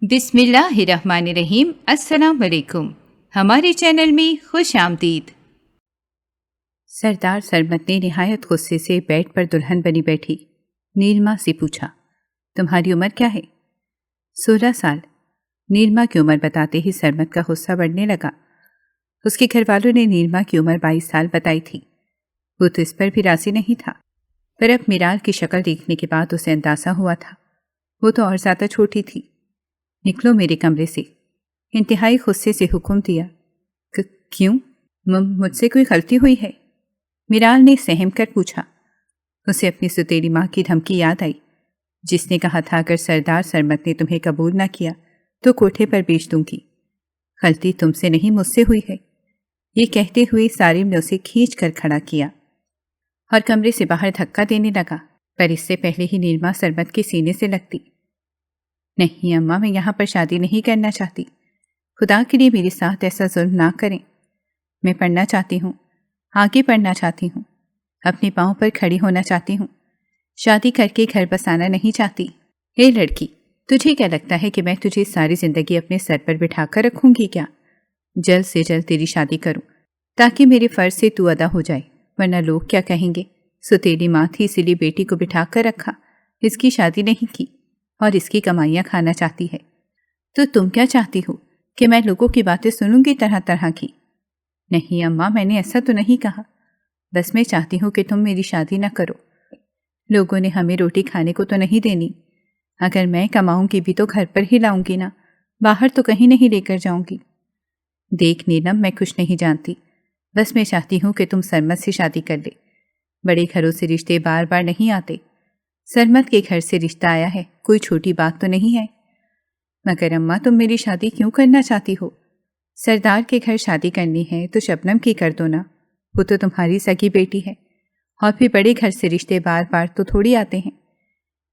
بسم اللہ الرحمن الرحیم۔ السلام علیکم، ہمارے چینل میں خوش آمدید۔ سردار سرمد نے نہایت غصے سے بیڈ پر دلہن بنی بیٹھی نیلما سے پوچھا، تمہاری عمر کیا ہے؟ 16 سال۔ نیلما کی عمر بتاتے ہی سرمد کا غصہ بڑھنے لگا۔ اس کے گھر والوں نے نیلما کی عمر 22 سال بتائی تھی۔ وہ تو اس پر بھی راضی نہیں تھا، پر اب میرال کی شکل دیکھنے کے بعد اسے اندازہ ہوا تھا وہ تو اور زیادہ چھوٹی تھی۔ نکلو میرے کمرے سے، انتہائی غصے سے حکم دیا۔ کیوں؟ مجھ سے کوئی غلطی ہوئی ہے؟ میرال نے سہم کر پوچھا۔ اسے اپنی ستیلی ماں کی دھمکی یاد آئی، جس نے کہا تھا اگر سردار سرمد نے تمہیں قبول نہ کیا تو کوٹھے پر بیچ دوں گی۔ غلطی تم سے نہیں مجھ سے ہوئی ہے، یہ کہتے ہوئے سارم نے اسے کھینچ کر کھڑا کیا اور کمرے سے باہر دھکا دینے لگا، پر اس سے پہلے ہی نیلما سرمد کے سینے سے لگتی۔ نہیں اماں، میں یہاں پر شادی نہیں کرنا چاہتی، خدا کے لیے میرے ساتھ ایسا ظلم نہ کریں۔ میں پڑھنا چاہتی ہوں، آگے پڑھنا چاہتی ہوں، اپنے پاؤں پر کھڑی ہونا چاہتی ہوں، شادی کر کے گھر بسانا نہیں چاہتی۔ اے لڑکی، تجھے کیا لگتا ہے کہ میں تجھے ساری زندگی اپنے سر پر بٹھا کر رکھوں گی کیا؟ جلد سے جلد تیری شادی کروں تاکہ میرے فرض سے تو ادا ہو جائے، ورنہ لوگ کیا کہیں گے؟ ستیلی ماں تھی اسی لیے بیٹی کو بٹھا کر رکھا، اس کی شادی نہیں کی اور اس کی کمائیاں کھانا چاہتی ہے۔ تو تم کیا چاہتی ہو کہ میں لوگوں کی باتیں سنوں گی طرح طرح کی؟ نہیں اماں، میں نے ایسا تو نہیں کہا، بس میں چاہتی ہوں کہ تم میری شادی نہ کرو۔ لوگوں نے ہمیں روٹی کھانے کو تو نہیں دینی، اگر میں کماؤں گی بھی تو گھر پر ہی لاؤں گی نا، باہر تو کہیں نہیں لے کر جاؤں گی۔ دیکھ نیلم، میں کچھ نہیں جانتی، بس میں چاہتی ہوں کہ تم سرمد سے شادی کر لے۔ بڑے گھروں سے رشتے بار بار نہیں آتے، سرمد کے گھر سے رشتہ آیا ہے، کوئی چھوٹی بات تو نہیں ہے۔ مگر اماں، تم میری شادی کیوں کرنا چاہتی ہو؟ سردار کے گھر شادی کرنی ہے تو شبنم کی کر دو نا، وہ تو تمہاری سگی بیٹی ہے، اور پھر بڑے گھر سے رشتے بار بار تو تھوڑی آتے ہیں۔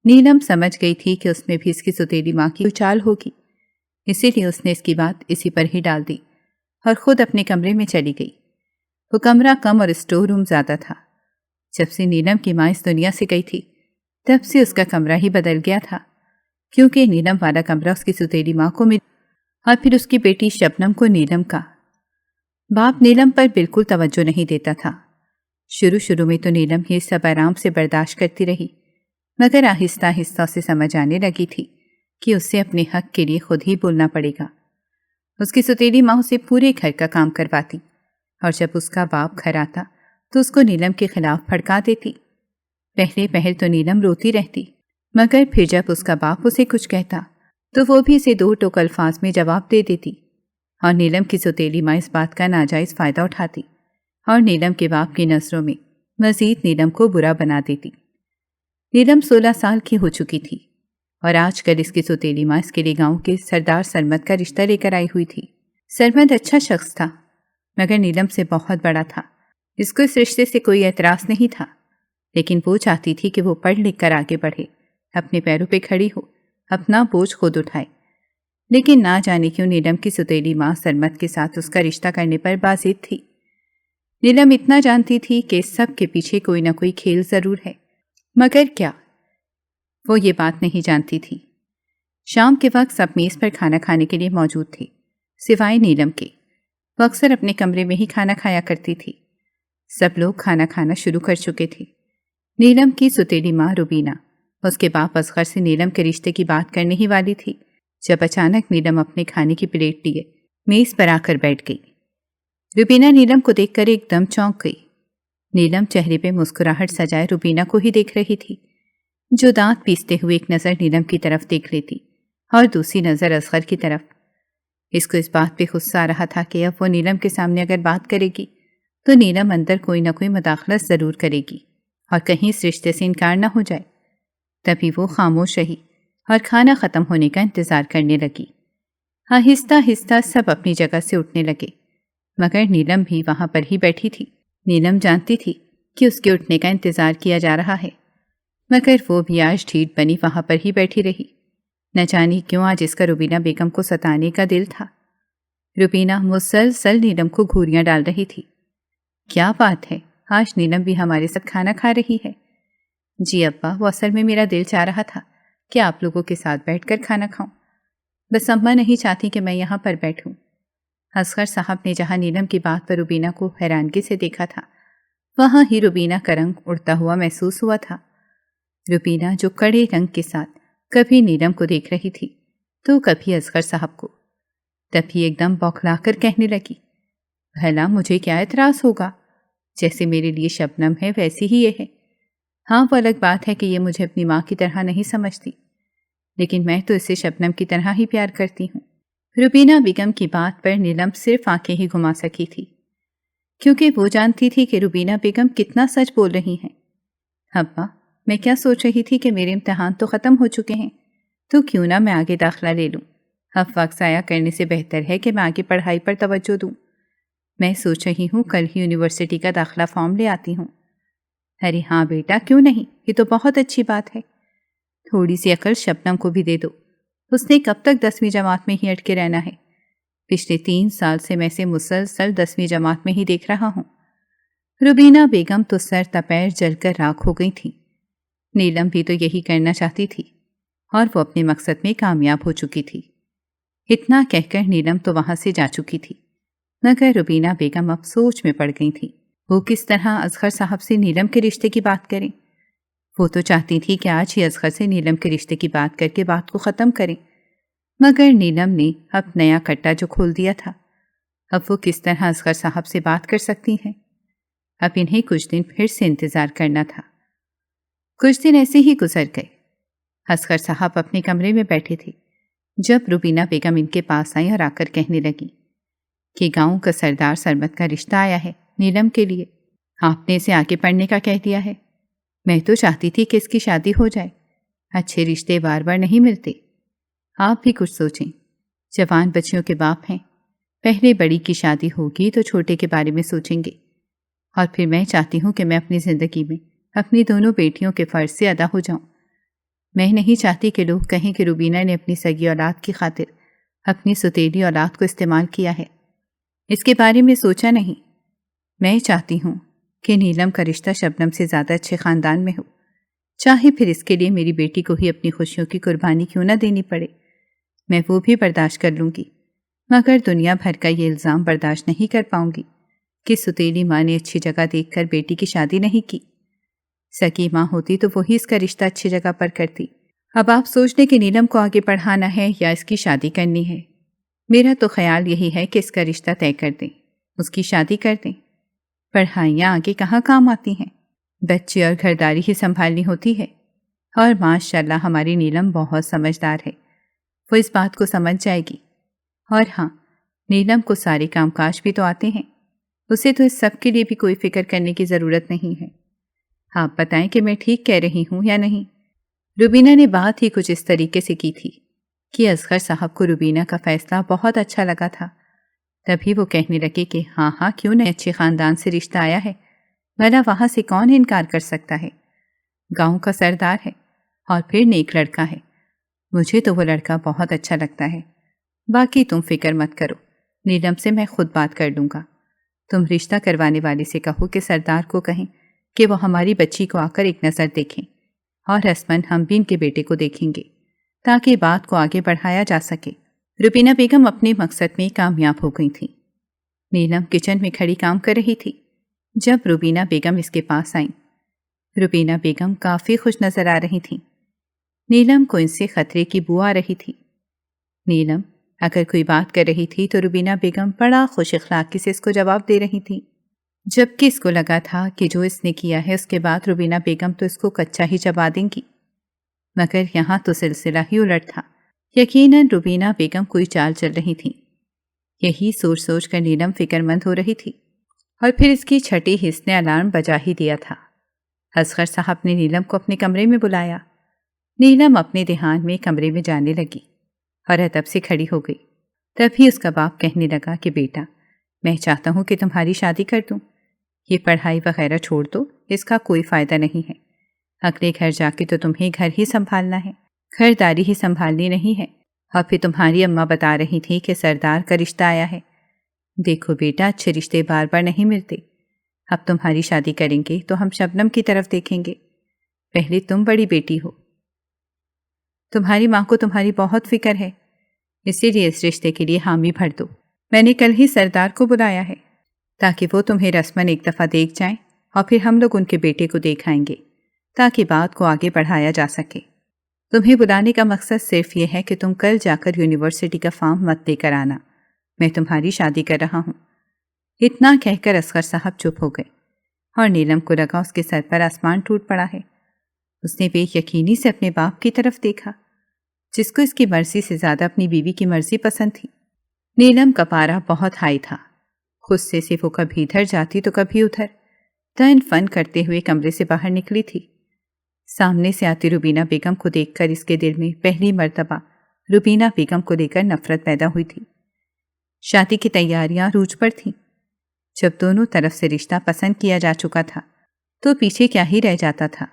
نیلم سمجھ گئی تھی کہ اس میں بھی اس کی ستیلی ماں کی چال ہوگی، اسی لیے اس نے اس کی بات اسی پر ہی ڈال دی اور خود اپنے کمرے میں چلی گئی۔ وہ کمرہ کم اور اسٹور روم زیادہ تھا۔ جب سے نیلم کی ماں اس دنیا سے گئی تھی تب سے اس کا کمرہ ہی بدل گیا تھا، کیونکہ نیلم والا کمرہ اس کی ستیلی ماں کو ملا اور پھر اس کی بیٹی شبنم کو نیلم کا۔ باپ نیلم پر بالکل توجہ نہیں دیتا تھا۔ شروع میں تو نیلم یہ سب آرام سے برداشت کرتی رہی، مگر آہستہ آہستہ اسے سمجھ آنے لگی تھی کہ اسے اپنے حق کے لیے خود ہی بولنا پڑے گا۔ اس کی ستیلی ماں اسے پورے گھر کا کام کرواتی، اور جب اس کا باپ گھر آتا تو اس کو نیلم کے خلاف بھڑکا دیتی۔ پہلے تو نیلم روتی رہتی، مگر پھر جب اس کا باپ اسے کچھ کہتا تو وہ بھی اسے دو ٹوک الفاظ میں جواب دے دیتی، اور نیلم کی ستیلی ماں اس بات کا ناجائز فائدہ اٹھاتی اور نیلم کے باپ کی نظروں میں مزید نیلم کو برا بنا دیتی۔ نیلم 16 سال کی ہو چکی تھی اور آج کل اس کی ستیلی ماں اس کے لیے گاؤں کے سردار سرمد کا رشتہ لے کر آئی ہوئی تھی۔ سرمد اچھا شخص تھا، مگر نیلم سے بہت بڑا تھا۔ اس کو اس رشتے سے کوئی اعتراض نہیں تھا، لیکن وہ چاہتی تھی کہ وہ پڑھ لکھ کر آگے بڑھے، اپنے پیروں پہ کھڑی ہو، اپنا بوجھ خود اٹھائے۔ لیکن نہ جانے کیوں نیلم کی ستیلی ماں سرمد کے ساتھ اس کا رشتہ کرنے پر بازید تھی۔ نیلم اتنا جانتی تھی کہ اس سب کے پیچھے کوئی نہ کوئی کھیل ضرور ہے، مگر کیا؟ وہ یہ بات نہیں جانتی تھی۔ شام کے وقت سب میز پر کھانا کھانے کے لیے موجود تھے، سوائے نیلم کے۔ وہ اکثر اپنے کمرے میں ہی کھانا کھایا کرتی تھی۔ سب لوگ کھانا کھانا شروع کر چکے تھے۔ نیلم کی ستیلی ماں روبینہ اس کے باپ اصغر سے نیلم کے رشتے کی بات کرنے ہی والی تھی، جب اچانک نیلم اپنے کھانے کی پلیٹ لیے میز پر آ کر بیٹھ گئی۔ روبینہ نیلم کو دیکھ کر ایک دم چونک گئی۔ نیلم چہرے پہ مسکراہٹ سجائے روبینہ کو ہی دیکھ رہی تھی، جو دانت پیستے ہوئے ایک نظر نیلم کی طرف دیکھ لیتی اور دوسری نظر اصغر کی طرف۔ اس کو اس بات پہ غصہ آ رہا تھا کہ اب وہ نیلم کے سامنے اگر بات کرے گی تو نیلم اندر کوئی نہ کوئی مداخلت ضرور کرے گی اور کہیں اس رشتے سے انکار نہ ہو جائے۔ تبھی وہ خاموش رہی اور کھانا ختم ہونے کا انتظار کرنے لگی۔ آہستہ آہستہ سب اپنی جگہ سے اٹھنے لگے، مگر نیلم بھی وہاں پر ہی بیٹھی تھی۔ نیلم جانتی تھی کہ اس کے اٹھنے کا انتظار کیا جا رہا ہے، مگر وہ بھی آج ڈھیٹ بنی وہاں پر ہی بیٹھی رہی۔ نہ جانی کیوں آج اس کا روبینہ بیگم کو ستانے کا دل تھا۔ روبینہ مسلسل نیلم کو گھوریاں ڈال رہی تھی۔ کیا بات ہے، آج نیلم بھی ہمارے ساتھ کھانا کھا رہی ہے؟ جی ابا، وہ اصل میں میرا دل چاہ رہا تھا کہ آپ لوگوں کے ساتھ بیٹھ کر کھانا کھاؤں، بس اماں نہیں چاہتی کہ میں یہاں پر بیٹھوں۔ اصغر صاحب نے جہاں نیلم کی بات پر روبینہ کو حیرانگی سے دیکھا تھا، وہاں ہی روبینہ کا رنگ اڑتا ہوا محسوس ہوا تھا۔ روبینہ جو کڑے رنگ کے ساتھ کبھی نیلم کو دیکھ رہی تھی تو کبھی اصغر صاحب کو، تبھی ایک دم بوکھلا کر کہنے لگی، بھلا مجھے کیا اعتراض ہوگا؟ جیسے میرے لیے شبنم ہے ویسی ہی یہ ہے۔ ہاں، وہ الگ بات ہے کہ یہ مجھے اپنی ماں کی طرح نہیں سمجھتی، لیکن میں تو اسے شبنم کی طرح ہی پیار کرتی ہوں۔ روبینہ بیگم کی بات پر نیلم صرف آنکھیں ہی گھما سکی تھی، کیونکہ وہ جانتی تھی کہ روبینہ بیگم کتنا سچ بول رہی ہیں۔ ابا، میں کیا سوچ رہی تھی کہ میرے امتحان تو ختم ہو چکے ہیں، تو کیوں نہ میں آگے داخلہ لے لوں؟ اب وقت ضائع کرنے سے بہتر ہے کہ میں آگے پڑھائی پر توجہ دوں۔ میں سوچ رہی ہوں کل ہی یونیورسٹی کا داخلہ فارم لے آتی ہوں۔ ارے ہاں بیٹا، کیوں نہیں، یہ تو بہت اچھی بات ہے۔ تھوڑی سی عقل شبنم کو بھی دے دو، اس نے کب تک 10ویں جماعت میں ہی اٹکے رہنا ہے؟ پچھلے 3 سال سے میں اسے مسلسل 10ویں جماعت میں ہی دیکھ رہا ہوں۔ روبینہ بیگم تو سر تپیر جل کر راکھ ہو گئی تھی۔ نیلم بھی تو یہی کرنا چاہتی تھی اور وہ اپنے مقصد میں کامیاب ہو چکی تھی۔ اتنا کہہ کر نیلم تو وہاں سے جا چکی تھی، مگر روبینہ بیگم اب سوچ میں پڑ گئی تھی وہ کس طرح اصغر صاحب سے نیلم کے رشتے کی بات کریں۔ وہ تو چاہتی تھی کہ آج ہی اصغر سے نیلم کے رشتے کی بات کر کے بات کو ختم کریں، مگر نیلم نے اب نیا کٹا جو کھول دیا تھا، اب وہ کس طرح اصغر صاحب سے بات کر سکتی ہیں؟ اب انہیں کچھ دن پھر سے انتظار کرنا تھا۔ کچھ دن ایسے ہی گزر گئے۔ اصغر صاحب اپنے کمرے میں بیٹھے تھے جب روبینہ بیگم ان کے پاس آئی اور آ کر کہنے لگی کہ گاؤں کا سردار سرمد کا رشتہ آیا ہے نیلم کے لیے، آپ نے اسے آگے پڑھنے کا کہہ دیا ہے۔ میں تو چاہتی تھی کہ اس کی شادی ہو جائے، اچھے رشتے بار بار نہیں ملتے۔ آپ بھی کچھ سوچیں، جوان بچیوں کے باپ ہیں، پہلے بڑی کی شادی ہوگی تو چھوٹے کے بارے میں سوچیں گے، اور پھر میں چاہتی ہوں کہ میں اپنی زندگی میں اپنی دونوں بیٹیوں کے فرض سے ادا ہو جاؤں۔ میں نہیں چاہتی کہ لوگ کہیں کہ روبینہ نے اپنی سگی اولاد کی خاطر اپنی ستیلی اولاد کو استعمال کیا ہے، اس کے بارے میں سوچا نہیں۔ میں چاہتی ہوں کہ نیلم کا رشتہ شبنم سے زیادہ اچھے خاندان میں ہو، چاہے پھر اس کے لیے میری بیٹی کو ہی اپنی خوشیوں کی قربانی کیوں نہ دینی پڑے، میں وہ بھی برداشت کر لوں گی، مگر دنیا بھر کا یہ الزام برداشت نہیں کر پاؤں گی کہ ستیلی ماں نے اچھی جگہ دیکھ کر بیٹی کی شادی نہیں کی۔ سکی ماں ہوتی تو وہی اس کا رشتہ اچھی جگہ پر کرتی۔ اب آپ سوچ لیں کہ نیلم کو آگے پڑھانا ہے یا اس کی شادی کرنی ہے۔ میرا تو خیال یہی ہے کہ اس کا رشتہ طے کر دیں، اس کی شادی کر دیں۔ پڑھائیاں آگے کہاں کام آتی ہیں، بچے اور گھرداری ہی سنبھالنی ہوتی ہے، اور ماشاءاللہ ہماری نیلم بہت سمجھدار ہے، وہ اس بات کو سمجھ جائے گی۔ اور ہاں، نیلم کو سارے کام کاج بھی تو آتے ہیں، اسے تو اس سب کے لیے بھی کوئی فکر کرنے کی ضرورت نہیں ہے۔ آپ بتائیں کہ میں ٹھیک کہہ رہی ہوں یا نہیں؟ روبینہ نے بات ہی کچھ اس طریقے سے کی تھی کہ اصغر صاحب کو روبینہ کا فیصلہ بہت اچھا لگا تھا۔ تبھی وہ کہنے لگے کہ ہاں ہاں، کیوں نہیں، اچھے خاندان سے رشتہ آیا ہے، بھلا وہاں سے کون انکار کر سکتا ہے؟ گاؤں کا سردار ہے اور پھر نیک لڑکا ہے، مجھے تو وہ لڑکا بہت اچھا لگتا ہے۔ باقی تم فکر مت کرو، نیلم سے میں خود بات کر لوں گا۔ تم رشتہ کروانے والے سے کہو کہ سردار کو کہیں کہ وہ ہماری بچی کو آ کر ایک نظر دیکھیں، اور رسماً ہم بھی ان کے بیٹے کو دیکھیں گے تاکہ بات کو آگے بڑھایا جا سکے۔ روبینہ بیگم اپنے مقصد میں کامیاب ہو گئی تھیں۔ نیلم کچن میں کھڑی کام کر رہی تھی جب روبینہ بیگم اس کے پاس آئیں۔ روبینہ بیگم کافی خوش نظر آ رہی تھیں۔ نیلم کو ان سے خطرے کی بو آ رہی تھی۔ نیلم اگر کوئی بات کر رہی تھی تو روبینہ بیگم بڑا خوش اخلاقی سے اس کو جواب دے رہی تھی، جبکہ اس کو لگا تھا کہ جو اس نے کیا ہے اس کے بعد روبینہ بیگم تو اس کو کچا ہی چبا دیں گی، مگر یہاں تو سلسلہ ہی الٹ تھا۔ یقیناً روبینہ بیگم کوئی چال چل رہی تھی، یہی سوچ سوچ کر نیلم فکر مند ہو رہی تھی، اور پھر اس کی چھٹی حص نے الارم بجا ہی دیا تھا۔ اصغر صاحب نے نیلم کو اپنے کمرے میں بلایا۔ نیلم اپنے دھیان میں کمرے میں جانے لگی اور ادب سے کھڑی ہو گئی۔ تبھی اس کا باپ کہنے لگا کہ بیٹا، میں چاہتا ہوں کہ تمہاری شادی کر دوں، یہ پڑھائی وغیرہ چھوڑ دو، اس کا کوئی فائدہ نہیں ہے۔ اگلے گھر جا کے تو تمہیں گھر ہی سنبھالنا ہے، گھرداری ہی سنبھالنی نہیں ہے۔ اور پھر تمہاری اماں بتا رہی تھی کہ سردار کا رشتہ آیا ہے۔ دیکھو بیٹا، اچھے رشتے بار بار نہیں ملتے، اب تمہاری شادی کریں گے تو ہم شبنم کی طرف دیکھیں گے، پہلے تم بڑی بیٹی ہو، تمہاری ماں کو تمہاری بہت فکر ہے، اسی لیے اس رشتے کے لیے حامی بھر دو۔ میں نے کل ہی سردار کو بلایا ہے تاکہ وہ تمہیں رسماً ایک دفعہ دیکھ جائیں اور پھر ہم لوگ ان کے بیٹے کو دیکھ آئیں گے تاکہ بات کو آگے بڑھایا جا سکے۔ تمہیں بلانے کا مقصد صرف یہ ہے کہ تم کل جا کر یونیورسٹی کا فارم مت لے کر آنا، میں تمہاری شادی کر رہا ہوں۔ اتنا کہہ کر اصغر صاحب چپ ہو گئے اور نیلم کو لگا اس کے سر پر آسمان ٹوٹ پڑا ہے۔ اس نے بے یقینی سے اپنے باپ کی طرف دیکھا جس کو اس کی مرضی سے زیادہ اپنی بیوی کی مرضی پسند تھی۔ نیلم کا پارا بہت ہائی تھا، غصے سے وہ کبھی ادھر جاتی تو کبھی ادھر، تن فن کرتے ہوئے کمرے سے باہر نکلی تھی۔ سامنے سے آتی روبینہ بیگم کو دیکھ کر اس کے دل میں پہلی مرتبہ روبینہ بیگم کو لے کر نفرت پیدا ہوئی تھی۔ شادی کی تیاریاں عروج پر تھیں۔ جب دونوں طرف سے رشتہ پسند کیا جا چکا تھا تو پیچھے کیا ہی رہ جاتا تھا۔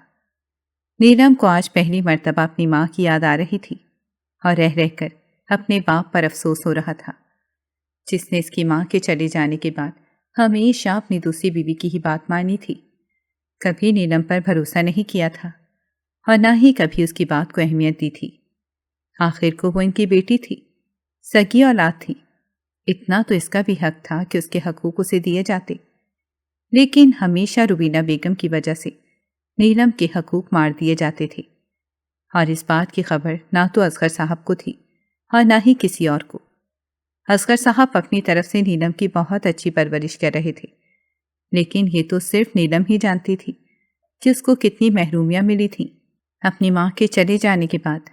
نیلم کو آج پہلی مرتبہ اپنی ماں کی یاد آ رہی تھی اور رہ رہ کر اپنے باپ پر افسوس ہو رہا تھا جس نے اس کی ماں کے چلے جانے کے بعد ہمیشہ اپنی دوسری بیوی کی ہی بات مانی تھی، کبھی نیلم پر بھروسہ نہیں کیا تھا اور نہ ہی کبھی اس کی بات کو اہمیت دی تھی۔ آخر کو وہ ان کی بیٹی تھی، سگی اولاد تھی، اتنا تو اس کا بھی حق تھا کہ اس کے حقوق اسے دیے جاتے، لیکن ہمیشہ روبینہ بیگم کی وجہ سے نیلم کے حقوق مار دیے جاتے تھے، اور اس بات کی خبر نہ تو اصغر صاحب کو تھی اور نہ ہی کسی اور کو۔ اصغر صاحب اپنی طرف سے نیلم کی بہت اچھی پرورش کر رہے تھے، لیکن یہ تو صرف نیلم ہی جانتی تھی کہ اس کو کتنی محرومیاں ملی تھیں اپنی ماں کے چلے جانے کے بعد۔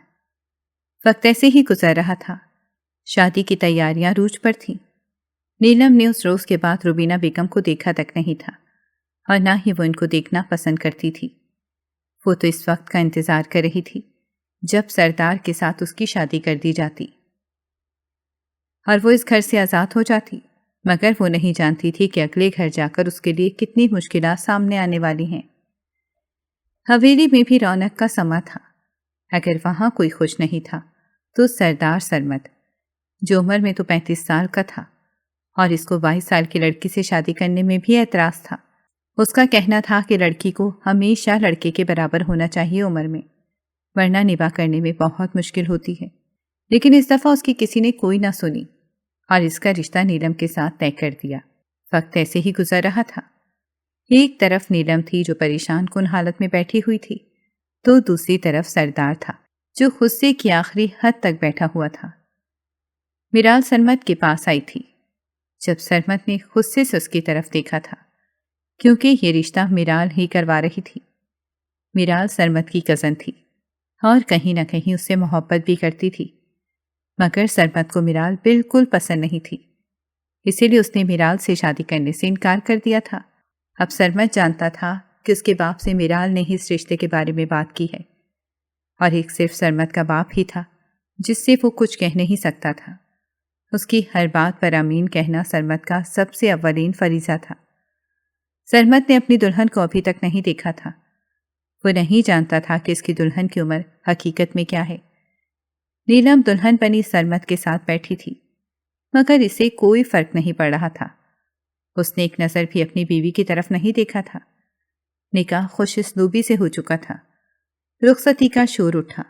وقت ایسے ہی گزر رہا تھا، شادی کی تیاریاں عروج پر تھیں۔ نیلم نے اس روز کے بعد روبینہ بیگم کو دیکھا تک نہیں تھا اور نہ ہی وہ ان کو دیکھنا پسند کرتی تھی۔ وہ تو اس وقت کا انتظار کر رہی تھی جب سردار کے ساتھ اس کی شادی کر دی جاتی اور وہ اس گھر سے آزاد ہو جاتی، مگر وہ نہیں جانتی تھی کہ اگلے گھر جا کر اس کے لیے کتنی مشکلات سامنے آنے والی ہیں۔ حویلی میں بھی رونق کا سما تھا، اگر وہاں کوئی خوش نہیں تھا تو سردار سرمد، جو عمر میں تو 35 سال کا تھا اور اس کو 22 سال کی لڑکی سے شادی کرنے میں بھی اعتراض تھا۔ اس کا کہنا تھا کہ لڑکی کو ہمیشہ لڑکے کے برابر ہونا چاہیے عمر میں، ورنہ نباہ کرنے میں بہت مشکل ہوتی ہے۔ لیکن اس دفعہ اس کی کسی نے کوئی نہ سنی اور اس کا رشتہ نیلم کے ساتھ طے کر دیا۔ وقت ایسے ہی گزر رہا تھا، ایک طرف نیلم تھی جو پریشان کن حالت میں بیٹھی ہوئی تھی، تو دوسری طرف سردار تھا جو غصے کی آخری حد تک بیٹھا ہوا تھا۔ میرال سرمد کے پاس آئی تھی جب سرمد نے غصے سے اس کی طرف دیکھا تھا، کیونکہ یہ رشتہ میرال ہی کروا رہی تھی۔ میرال سرمد کی کزن تھی اور کہیں نہ کہیں اس سے محبت بھی کرتی تھی، مگر سرمد کو میرال بالکل پسند نہیں تھی، اسی لیے اس نے میرال سے شادی کرنے سے انکار کر دیا تھا۔ اب سرمد جانتا تھا کہ اس کے باپ سے میرال نے ہی اس رشتے کے بارے میں بات کی ہے، اور ایک صرف سرمد کا باپ ہی تھا جس سے وہ کچھ کہہ نہیں سکتا تھا۔ اس کی ہر بات پر امین کہنا سرمد کا سب سے اولین فریضہ تھا۔ سرمد نے اپنی دلہن کو ابھی تک نہیں دیکھا تھا، وہ نہیں جانتا تھا کہ اس کی دلہن کی عمر حقیقت میں کیا ہے۔ نیلم دلہن بنی سرمد کے ساتھ بیٹھی تھی، مگر اسے کوئی فرق نہیں پڑ رہا تھا۔ اس نے ایک نظر بھی اپنی بیوی کی طرف نہیں دیکھا تھا۔ نکاح خوش اسلوبی سے ہو چکا تھا۔ رخصتی کا شور اٹھا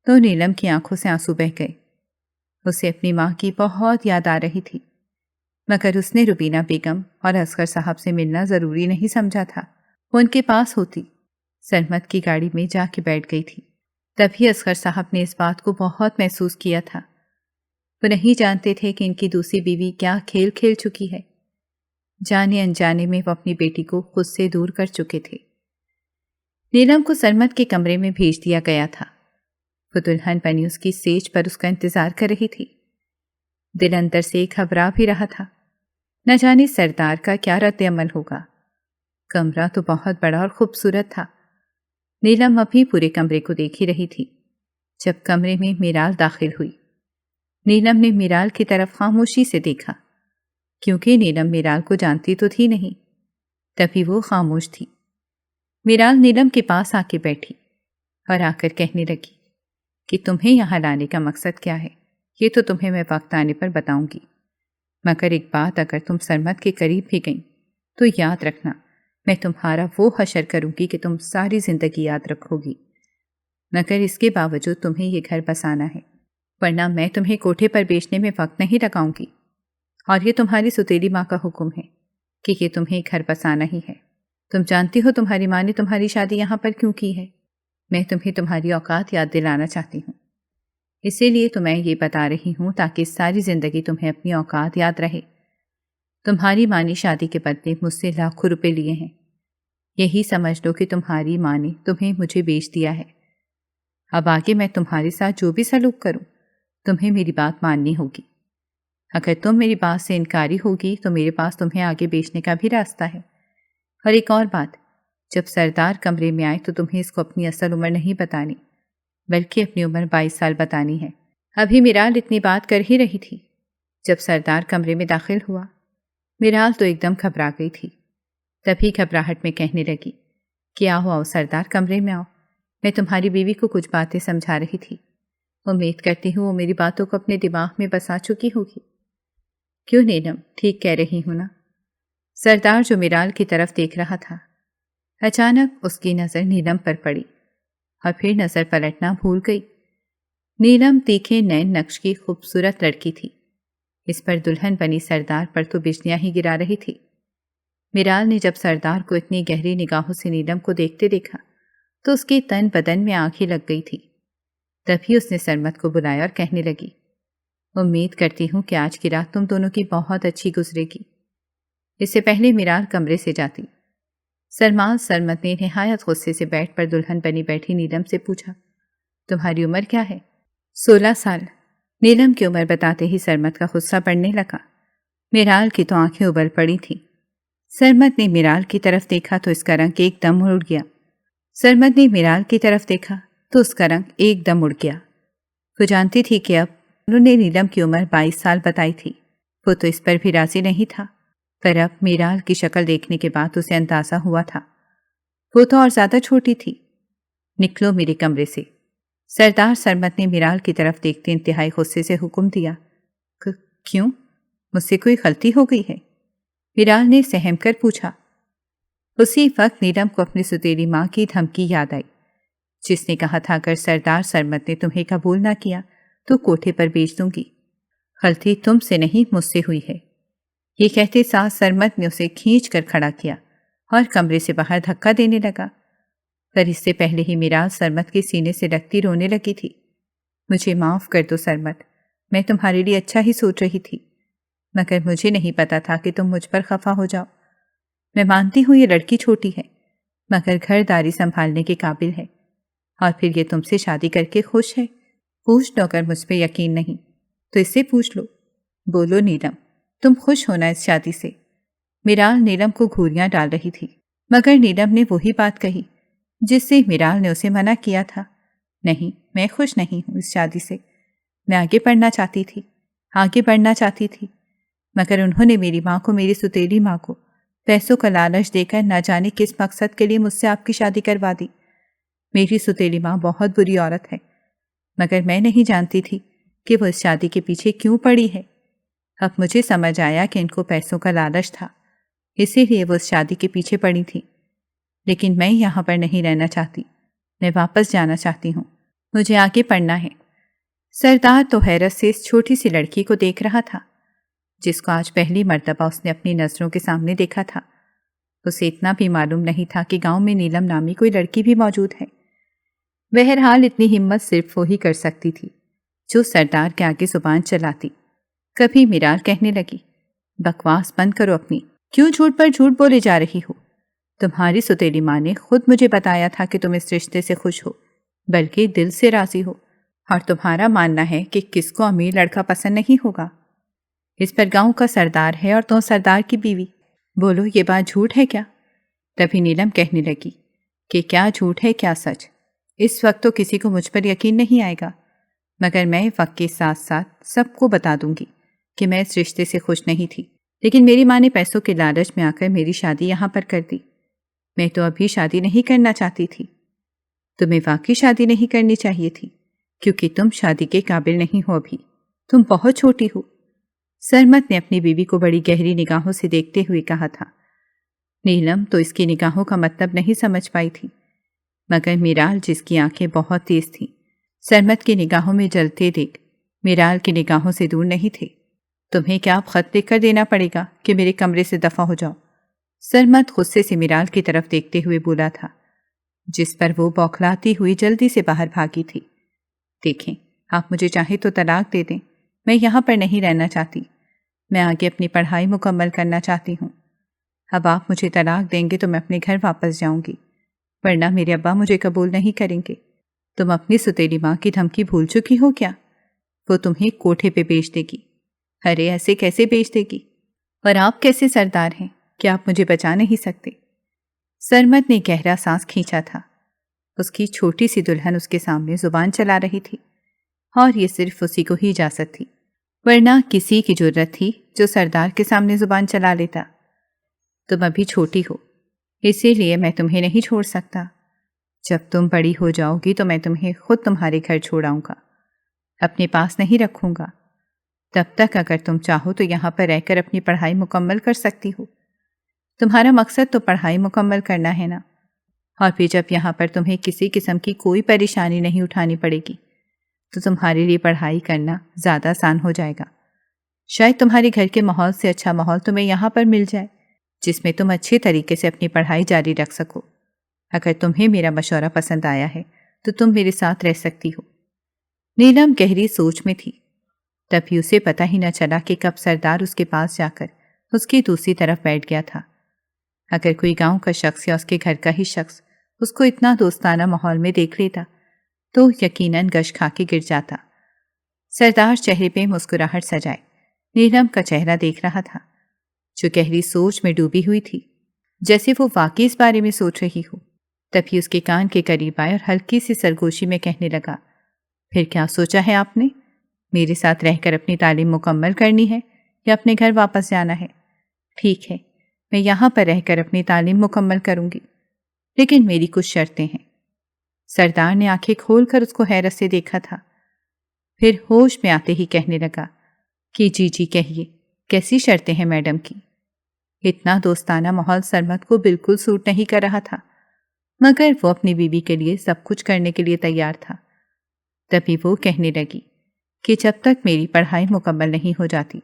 تو نیلم کی آنکھوں سے آنسو بہہ گئے۔ اسے اپنی ماں کی بہت یاد آ رہی تھی، مگر اس نے روبینہ بیگم اور اصغر صاحب سے ملنا ضروری نہیں سمجھا تھا۔ وہ ان کے پاس ہوتی، سرمد کی گاڑی میں جا کے بیٹھ گئی تھی۔ تبھی اصغر صاحب نے اس بات کو بہت محسوس کیا تھا۔ وہ نہیں جانتے تھے کہ ان کی دوسری بیوی کیا کھیل کھیل چکی ہے۔ جانے انجانے میں وہ اپنی بیٹی کو خود سے دور کر چکے تھے۔ نیلم کو سرمد کے کمرے میں بھیج دیا گیا تھا۔ وہ دلہن بنی اس کی سیج پر اس کا انتظار کر رہی تھی۔ دل اندر سے گھبرا بھی رہا تھا، نہ جانے سردار کا کیا رد عمل ہوگا۔ کمرہ تو بہت بڑا اور خوبصورت تھا۔ نیلم ابھی پورے کمرے کو دیکھ ہی رہی تھی جب کمرے میں میرال داخل ہوئی۔ نیلم نے میرال کی طرف خاموشی سے دیکھا، کیونکہ نیلم میرال کو جانتی تو تھی نہیں، تبھی وہ خاموش تھی۔ میرال نیلم کے پاس آ کے بیٹھی اور آ کر کہنے لگی کہ تمہیں یہاں لانے کا مقصد کیا ہے، یہ تو تمہیں میں وقت آنے پر بتاؤں گی، مگر ایک بات، اگر تم سرمد کے قریب بھی گئیں تو یاد رکھنا میں تمہارا وہ حشر کروں گی کہ تم ساری زندگی یاد رکھو گی، مگر اس کے باوجود تمہیں یہ گھر بسانا ہے۔ ورنہ میں تمہیں کوٹھے پر بیچنے میں وقت نہیں لگاؤں گی، اور یہ تمہاری سوتیلی ماں کا حکم ہے کہ یہ تمہیں گھر بسانا ہی ہے۔ تم جانتی ہو تمہاری ماں نے تمہاری شادی یہاں پر کیوں کی ہے۔ میں تمہیں تمہاری اوقات یاد دلانا چاہتی ہوں، اسی لیے تو میں یہ بتا رہی ہوں تاکہ ساری زندگی تمہیں اپنی اوقات یاد رہے۔ تمہاری ماں نے شادی کے بدلے مجھ سے لاکھوں روپے لیے ہیں، یہی سمجھ لو کہ تمہاری ماں نے تمہیں مجھے بیچ دیا ہے۔ اب آگے میں تمہارے ساتھ جو بھی سلوک کروں تمہیں میری بات ماننی ہوگی۔ اگر تم میری بات سے انکاری ہوگی تو میرے پاس تمہیں آگے بیچنے کا بھی راستہ ہے۔ اور ایک اور بات، جب سردار کمرے میں آئے تو تمہیں اس کو اپنی اصل عمر نہیں بتانی بلکہ اپنی عمر 22 سال بتانی ہے۔ ابھی میرال اتنی بات کر ہی رہی تھی جب سردار کمرے میں داخل ہوا۔ میرال تو ایک دم گھبرا گئی تھی، تبھی گھبراہٹ میں کہنے لگی کہ آؤ سردار کمرے میں آؤ، میں تمہاری بیوی کو کچھ باتیں سمجھا رہی تھی، امید کرتی ہوں وہ میری باتوں کو اپنے دماغ میں بسا چکی ہوگی۔ کیوں نیلم، ٹھیک کہہ رہی ہوں نا؟ سردار جو میرال کی طرف دیکھ رہا تھا، اچانک اس کی نظر نیلم پر پڑی اور پھر نظر پلٹنا بھول گئی۔ نیلم تیکھے نین نقش کی خوبصورت لڑکی تھی، اس پر دلہن بنی سردار پر تو بجلیاں ہی گرا رہی تھی۔ میرال نے جب سردار کو اتنی گہری نگاہوں سے نیلم کو دیکھتے دیکھا تو اس کی تن بدن میں آنکھ ہی لگ گئی تھی۔ تبھی اس نے سرمد کو بلایا اور کہنے لگی، امید کرتی ہوں کہ آج کی رات تم دونوں کی بہت اچھی گزرے گی۔ اس سے پہلے میرال کمرے سے جاتی، سرمد نے نہایت غصے سے بیٹھ پر دلہن بنی بیٹھی نیلم سے پوچھا، تمہاری عمر کیا ہے؟ 16 سال۔ نیلم کی عمر بتاتے ہی سرمد کا غصہ بڑھنے لگا۔ میرال کی تو آنکھیں ابل پڑی تھیں۔ سرمد نے میرال کی طرف دیکھا تو اس کا رنگ ایک دم اڑ گیا۔ سرمد نے میرال کی طرف دیکھا تو اس کا رنگ ایک دم اڑ گیا۔ وہ جانتی تھی کہ اب انہوں نے نیلم کی عمر 22 سال بتائی تھی، وہ تو اس پر بھی راضی نہیں تھا، پر اب میرال کی شکل دیکھنے کے بعد اسے اندازہ ہوا تھا وہ تو اور زیادہ چھوٹی تھی۔ نکلو میرے کمرے سے، سردار سرمد نے میرال کی طرف دیکھتے انتہائی غصے سے حکم دیا۔ کیوں؟ مجھ سے کوئی غلطی ہو گئی ہے؟ میرال نے سہم کر پوچھا۔ اسی وقت نیلم کو اپنی سوتیلی ماں کی دھمکی یاد آئی، جس نے کہا تھا اگر سردار سرمد نے تمہیں قبول نہ کیا تو کوٹھے پر بیچ دوں گی۔ غلطی تم سے نہیں مجھ سے ہوئی ہے۔ یہ کہتے ساتھ سرمد نے اسے کھینچ کر کھڑا کیا اور کمرے سے باہر دھکا دینے لگا، پر اس سے پہلے ہی میرال سرمد کے سینے سے لگتی رونے لگی تھی۔ مجھے معاف کر دو سرمد، میں تمہارے لیے اچھا ہی سوچ رہی تھی، مگر مجھے نہیں پتا تھا کہ تم مجھ پر خفا ہو جاؤ۔ میں مانتی ہوں یہ لڑکی چھوٹی ہے مگر گھر داری سنبھالنے کے قابل ہے، اور پھر یہ تم سے شادی کر کے خوش ہے۔ پوچھ لو اگر مجھ پہ یقین نہیں تو اس سے پوچھ لو۔ بولو نیلم، تم خوش ہونا اس شادی سے؟ میرال نیلم کو گھوریاں ڈال رہی تھی، مگر نیلم نے وہی بات کہی جس سے میرال نے اسے منع کیا تھا۔ نہیں، میں خوش نہیں ہوں اس شادی سے۔ میں آگے بڑھنا چاہتی تھی مگر انہوں نے میری ماں کو، میری سوتیلی ماں کو پیسوں کا لالچ دے کر نہ جانے کس مقصد کے لیے مجھ سے آپ کی شادی کروا دی۔ میری سوتیلی ماں بہت بری عورت ہے، مگر میں نہیں جانتی تھی کہ وہ اس شادی کے پیچھے کیوں پڑی ہے۔ اب مجھے سمجھ آیا کہ ان کو پیسوں کا لالچ تھا، اسی لیے وہ اس شادی کے پیچھے پڑی تھی۔ لیکن میں یہاں پر نہیں رہنا چاہتی، میں واپس جانا چاہتی ہوں، مجھے آگے پڑھنا ہے۔ سردار تو حیرت سے اس چھوٹی سی لڑکی کو دیکھ رہا تھا جس کو آج پہلی مرتبہ اس نے اپنی نظروں کے سامنے دیکھا تھا۔ اسے اتنا بھی معلوم نہیں تھا کہ گاؤں میں نیلم نامی کوئی لڑکی بھی موجود ہے۔ بہرحال اتنی ہمت صرف وہی کر سکتی تھی جو سردار کے آگے زبان چلاتی۔ کبھی میرال کہنے لگی، بکواس بند کرو اپنی، کیوں جھوٹ پر جھوٹ بولے جا رہی ہو؟ تمہاری سوتیلی ماں نے خود مجھے بتایا تھا کہ تم اس رشتے سے خوش ہو، بلکہ دل سے راضی ہو، اور تمہارا ماننا ہے کہ کس کو امیر لڑکا پسند نہیں ہوگا؟ اس پر گاؤں کا سردار ہے اور تم سردار کی بیوی، بولو یہ بات جھوٹ ہے کیا؟ تبھی نیلم کہنے لگی کہ کیا جھوٹ ہے کیا سچ، اس وقت تو کسی کو مجھ پر یقین نہیں آئے گا، مگر میں وقت کے ساتھ ساتھ سب کو بتا دوں گی کہ میں اس رشتے سے خوش نہیں تھی، لیکن میری ماں نے پیسوں کے لالچ میں آ کر میری شادی یہاں پر کر دی۔ میں تو ابھی شادی نہیں کرنا چاہتی تھی۔ تمہیں واقعی شادی نہیں کرنی چاہیے تھی، کیونکہ تم شادی کے قابل نہیں ہو، ابھی تم بہت چھوٹی ہو۔ سرمد نے اپنی بیوی کو بڑی گہری نگاہوں سے دیکھتے ہوئے کہا تھا۔ نیلم تو اس کی نگاہوں کا مطلب نہیں سمجھ پائی تھی، مگر میرال جس کی آنکھیں بہت تیز تھیں، سرمد کی نگاہوں میں جلتے دیکھ میرال کی نگاہوں سے دور نہیں تھے۔ تمہیں کیا اب خط لکھ کر دینا پڑے گا کہ میرے کمرے سے دفع ہو جاؤ؟ سرمد غصے سے میرال کی طرف دیکھتے ہوئے بولا تھا، جس پر وہ بوکھلاتی ہوئی جلدی سے باہر بھاگی تھی۔ دیکھیں، آپ مجھے چاہے تو طلاق دے دیں، میں یہاں پر نہیں رہنا چاہتی، میں آگے اپنی پڑھائی مکمل کرنا چاہتی ہوں۔ اب آپ مجھے طلاق دیں گے تو میں اپنے گھر واپس جاؤں گی، ورنہ میرے ابا مجھے قبول نہیں کریں گے۔ تم اپنی ستیلی ماں کی دھمکی بھول چکی ہو کیا؟ وہ تمہیں کوٹھے پہ بیچ دے گی۔ ارے ایسے کیسے بیچ دے گی؟ اور آپ کیسے سردار ہیں کہ آپ مجھے بچا نہیں سکتے؟ سرمد نے گہرا سانس کھینچا تھا۔ اس کی چھوٹی سی دلہن اس کے سامنے زبان چلا رہی تھی، اور یہ صرف اسی کو ہی اجازت تھی، ورنہ کسی کی جرت تھی جو سردار کے سامنے زبان چلا لیتا؟ تم ابھی چھوٹی ہو، اسی لیے میں تمہیں نہیں چھوڑ سکتا۔ جب تم بڑی ہو جاؤ گی تو میں تمہیں خود تمہارے گھر چھوڑاؤں گا، اپنے پاس نہیں رکھوں گا۔ تب تک اگر تم چاہو تو یہاں پر رہ کر اپنی پڑھائی مکمل کر سکتی ہو۔ تمہارا مقصد تو پڑھائی مکمل کرنا ہے نا؟ اور پھر جب یہاں پر تمہیں کسی قسم کی کوئی پریشانی نہیں اٹھانی پڑے گی تو تمہارے لیے پڑھائی کرنا زیادہ آسان ہو جائے گا۔ شاید تمہارے گھر کے ماحول سے اچھا ماحول تمہیں یہاں پر مل جائے جس میں تم اچھے طریقے سے اپنی پڑھائی جاری رکھ سکو۔ اگر تمہیں میرا مشورہ پسند آیا ہے تو تم میرے ساتھ رہ سکتی ہو۔ نیلم گہری سوچ میں تھی، تبھی اسے پتہ ہی نہ چلا کہ کب سردار اس کے پاس جا کر اس کی دوسری طرف بیٹھ گیا تھا۔ اگر کوئی گاؤں کا شخص یا اس کے گھر کا ہی شخص اس کو اتنا دوستانہ ماحول میں دیکھ لیتا تو یقیناً گش کھا کے گر جاتا۔ سردار چہرے پہ مسکراہٹ سجائے نیلم کا چہرہ دیکھ رہا تھا، جو گہری سوچ میں ڈوبی ہوئی تھی، جیسے وہ واقعی اس بارے میں سوچ رہی ہو۔ تبھی اس کے کان کے قریب آئے اور ہلکی سی سرگوشی میں کہنے لگا، پھر کیا سوچا ہے آپ نے؟ میرے ساتھ رہ کر اپنی تعلیم مکمل کرنی ہے یا اپنے گھر واپس جانا ہے؟ ٹھیک ہے، میں یہاں پر رہ کر اپنی تعلیم مکمل کروں گی، لیکن میری کچھ شرطیں ہیں۔ سردار نے آنکھیں کھول کر اس کو حیرت سے دیکھا تھا، پھر ہوش میں آتے ہی کہنے لگا کہ جی کہیے، کیسی شرطیں ہیں میڈم کی؟ اتنا دوستانہ ماحول سرمد کو بالکل سوٹ نہیں کر رہا تھا، مگر وہ اپنی بیوی کے لیے سب کچھ کرنے کے لیے تیار تھا۔ تبھی وہ کہنے لگی کہ جب تک میری پڑھائی مکمل نہیں ہو جاتی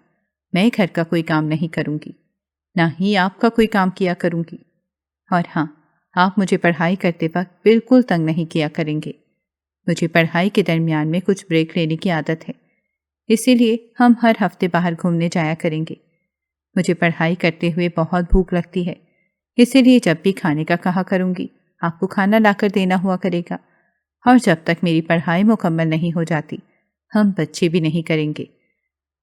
میں گھر کا کوئی کام نہیں کروں گی، نہ ہی آپ کا کوئی کام کیا کروں گی۔ اور ہاں، آپ مجھے پڑھائی کرتے وقت بالکل تنگ نہیں کیا کریں گے۔ مجھے پڑھائی کے درمیان میں کچھ بریک لینے کی عادت ہے، اسی لیے ہم ہر ہفتے باہر گھومنے جایا کریں گے۔ مجھے پڑھائی کرتے ہوئے بہت بھوک لگتی ہے، اسی لیے جب بھی کھانے کا کہا کروں گی آپ کو کھانا لا کر دینا ہوا کرے گا، اور جب تک میری پڑھائی مکمل نہیں ہو جاتی ہم بچے بھی نہیں کریں گے۔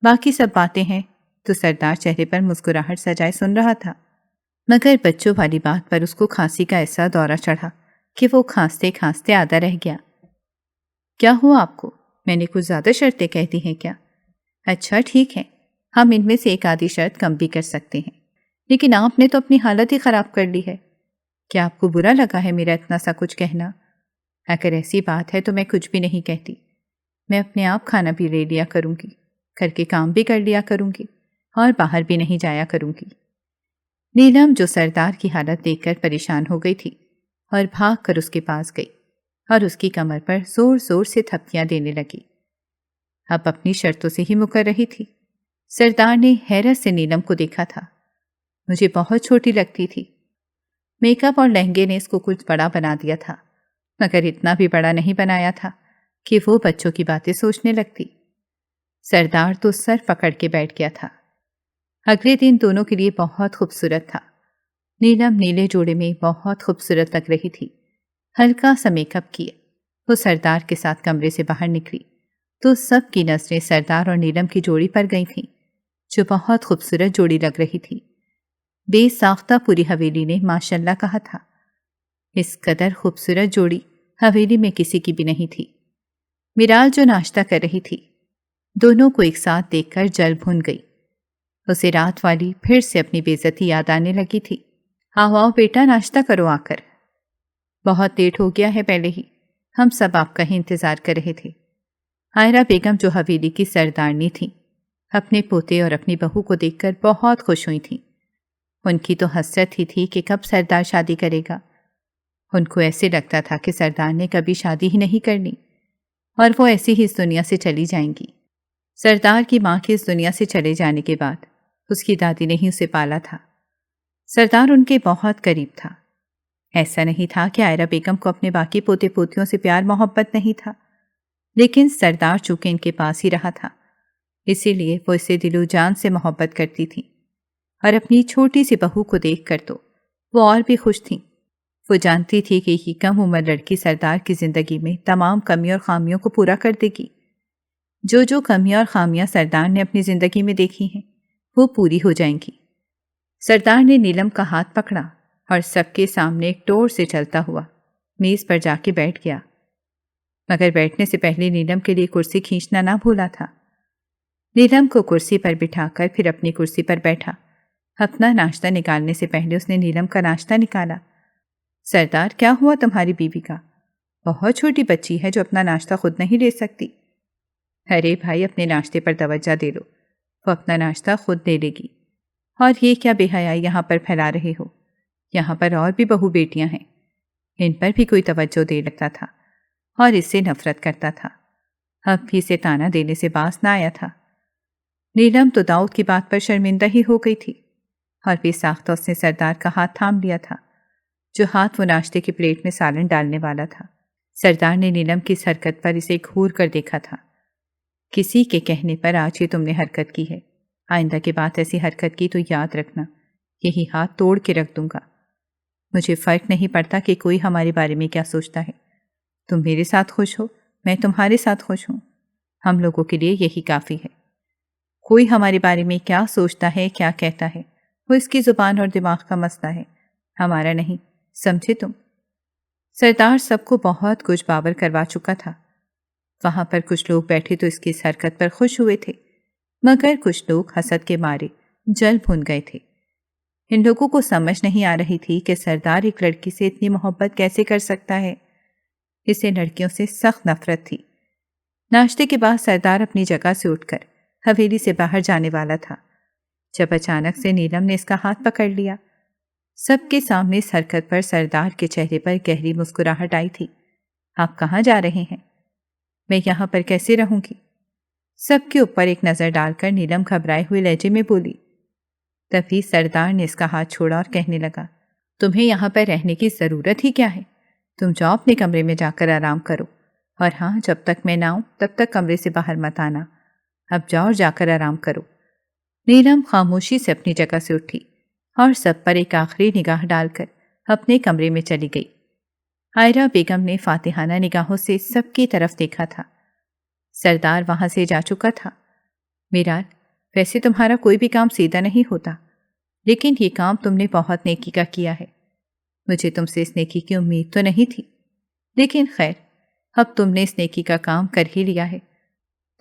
باقی سب باتیں ہیں تو سردار چہرے پر مسکراہٹ سجائے سن رہا تھا، مگر بچوں والی بات پر اس کو کھانسی کا ایسا دورہ چڑھا کہ وہ کھانستے کھانستے آدھا رہ گیا۔ کیا ہوا آپ کو؟ میں نے کچھ زیادہ شرطیں کہہ دی ہیں کیا؟ اچھا ٹھیک ہے، ہم ان میں سے ایک آدھی شرط کم بھی کر سکتے ہیں، لیکن آپ نے تو اپنی حالت ہی خراب کر لی ہے۔ کیا آپ کو برا لگا ہے میرا اتنا سا کچھ کہنا؟ اگر ایسی بات ہے تو میں کچھ بھی نہیں کہتی، میں اپنے آپ کھانا بھی لے لیا کروں گی، گھر کے کام بھی کر لیا کروں گی، اور باہر بھی نہیں جایا کروں گی۔ نیلم جو سردار کی حالت دیکھ کر پریشان ہو گئی تھی اور بھاگ کر اس کے پاس گئی اور اس کی کمر پر زور زور سے تھپکیاں دینے لگی۔ اب اپنی شرطوں سے ہی مکر رہی تھی۔ سردار نے حیرت سے نیلم کو دیکھا تھا۔ مجھے بہت چھوٹی لگتی تھی، میک اپ اور لہنگے نے اس کو کچھ بڑا بنا دیا تھا، مگر اتنا بھی بڑا نہیں بنایا تھا کہ وہ بچوں کی باتیں سوچنے لگتی۔ سردار تو سر پکڑ کے بیٹھ گیا تھا۔ اگلے دن دونوں کے لیے بہت خوبصورت تھا۔ نیلم نیلے جوڑے میں بہت خوبصورت لگ رہی تھی۔ ہلکا سا میک اپ کیے وہ سردار کے ساتھ کمرے سے باہر نکلی تو سب کی نظریں سردار اور نیلم کی جوڑی پر گئی تھیں، جو بہت خوبصورت جوڑی لگ رہی تھی۔ بے ساختہ پوری حویلی نے ماشاءاللہ کہا تھا۔ اس قدر خوبصورت جوڑی حویلی میں کسی کی بھی نہیں تھی۔ میرال جو ناشتہ کر رہی تھی دونوں کو ایک ساتھ دیکھ کر جل بھن گئی۔ اسے رات والی پھر سے اپنی بے عزتی یاد آنے لگی تھی۔ آؤ بیٹا، ناشتہ کرو آ کر، بہت لیٹ ہو گیا ہے، پہلے ہی ہم سب آپ کا ہی انتظار کر رہے تھے۔ عائرہ بیگم جو حویلی کی سردارنی تھیں اپنے پوتے اور اپنی بہو کو دیکھ کر بہت خوش ہوئی تھیں۔ ان کی تو حسرت ہی تھی کہ کب سردار شادی کرے گا۔ ان کو ایسے لگتا تھا کہ سردار نے کبھی شادی ہی نہیں کرنی اور وہ ایسی ہی اس دنیا سے چلی جائیں گی۔ سردار کی ماں کے اس دنیا سے چلے جانے کے بعد اس کی دادی نے ہی اسے پالا تھا۔ سردار ان کے بہت قریب تھا۔ ایسا نہیں تھا کہ عائرہ بیگم کو اپنے باقی پوتے پوتیوں سے پیار محبت نہیں تھا، لیکن سردار چونکہ ان کے پاس ہی رہا تھا، اسی لیے وہ اسے دل و جان سے محبت کرتی تھی، اور اپنی چھوٹی سی بہو کو دیکھ کر تو وہ اور بھی خوش تھیں۔ وہ جانتی تھی کہ یہ کم عمر لڑکی سردار کی زندگی میں تمام کمیوں اور خامیوں کو پورا کر دے گی۔ جو کمیاں اور خامیاں سردار نے اپنی زندگی میں دیکھی ہیں وہ پوری ہو جائیں گی۔ سردار نے نیلم کا ہاتھ پکڑا اور سب کے سامنے ایک ٹور سے چلتا ہوا میز پر جا کے بیٹھ گیا، مگر بیٹھنے سے پہلے نیلم کے لیے کرسی کھینچنا نہ بھولا تھا۔ نیلم کو کرسی پر بٹھا کر پھر اپنی کرسی پر بیٹھا۔ اپنا ناشتہ نکالنے سے پہلے اس نے نیلم کا ناشتہ نکالا۔ سردار، کیا ہوا تمہاری بیوی کا؟ بہت چھوٹی بچی ہے جو اپنا ناشتہ خود نہیں لے سکتی۔ ارے بھائی، اپنے ناشتے پر توجہ دے لو، وہ اپنا ناشتہ خود لے لے گی۔ اور یہ کیا بے حیائی یہاں پر پھیلا رہے ہو؟ یہاں پر اور بھی بہو بیٹیاں ہیں، ان پر بھی کوئی توجہ دے لگتا تھا اور اس سے نفرت کرتا تھا۔ اب بھی اسے تانا دینے سے باز نہ آیا تھا۔ نیلم تو داؤد کی بات پر شرمندہ ہی ہو گئی تھی، اور بے ساختہ اس نے سردار کا ہاتھ تھام لیا تھا، جو ہاتھ وہ ناشتے کی پلیٹ میں سالن ڈالنے والا تھا۔ سردار نے نیلم کی اس حرکت پر اسے گھور کر دیکھا تھا۔ کسی کے کہنے پر آج ہی تم نے حرکت کی ہے، آئندہ کے بعد ایسی حرکت کی تو یاد رکھنا، یہی ہاتھ توڑ کے رکھ دوں گا۔ مجھے فرق نہیں پڑتا کہ کوئی ہمارے بارے میں کیا سوچتا ہے، تم میرے ساتھ خوش ہو، میں تمہارے ساتھ خوش ہوں، ہم لوگوں کے لیے یہی کافی ہے۔ کوئی ہمارے بارے میں کیا سوچتا ہے، کیا کہتا ہے، وہ اس کی زبان اور دماغ کا مسئلہ ہے، ہمارا نہیں، سمجھے تم؟ سردار سب کو بہت کچھ باور کروا چکا تھا۔ وہاں پر کچھ لوگ بیٹھے تو اس کی اس حرکت پر خوش ہوئے تھے، مگر کچھ لوگ حسد کے مارے جل بھن گئے تھے۔ ان لوگوں کو سمجھ نہیں آ رہی تھی کہ سردار ایک لڑکی سے اتنی محبت کیسے کر سکتا ہے۔ اسے لڑکیوں سے سخت نفرت تھی۔ ناشتے کے بعد سردار اپنی جگہ سے اٹھ کر حویلی سے باہر جانے والا تھا، جب اچانک سے نیلم نے اس کا ہاتھ پکڑ لیا۔ سب کے سامنے اس حرکت پر سردار کے چہرے پر گہری مسکراہٹ آئی تھی۔ آپ کہاں جا رہے ہیں؟ میں یہاں پر کیسے رہوں گی؟ سب کے اوپر ایک نظر ڈال کر نیلم گھبرائے ہوئے لہجے میں بولی۔ تبھی سردار نے اس کا ہاتھ چھوڑا اور کہنے لگا، تمہیں یہاں پر رہنے کی ضرورت ہی کیا ہے؟ تم جاؤ اپنے کمرے میں جا کر آرام کرو، اور ہاں، جب تک میں نہ آؤں تب تک کمرے سے باہر مت آنا۔ اب جاؤ اور جا کر آرام کرو۔ نیلم خاموشی سے اپنی جگہ سے اٹھی اور سب پر ایک آخری نگاہ ڈال کر اپنے کمرے میں چلی گئی۔ عائرہ بیگم نے فاتحانہ نگاہوں سے سب کی طرف دیکھا تھا۔ سردار وہاں سے جا چکا تھا۔ میرال، ویسے تمہارا کوئی بھی کام سیدھا نہیں ہوتا، لیکن یہ کام تم نے بہت نیکی کا کیا ہے۔ مجھے تم سے اس نیکی کی امید تو نہیں تھی، لیکن خیر، اب تم نے اس نیکی کا کام کر ہی لیا ہے،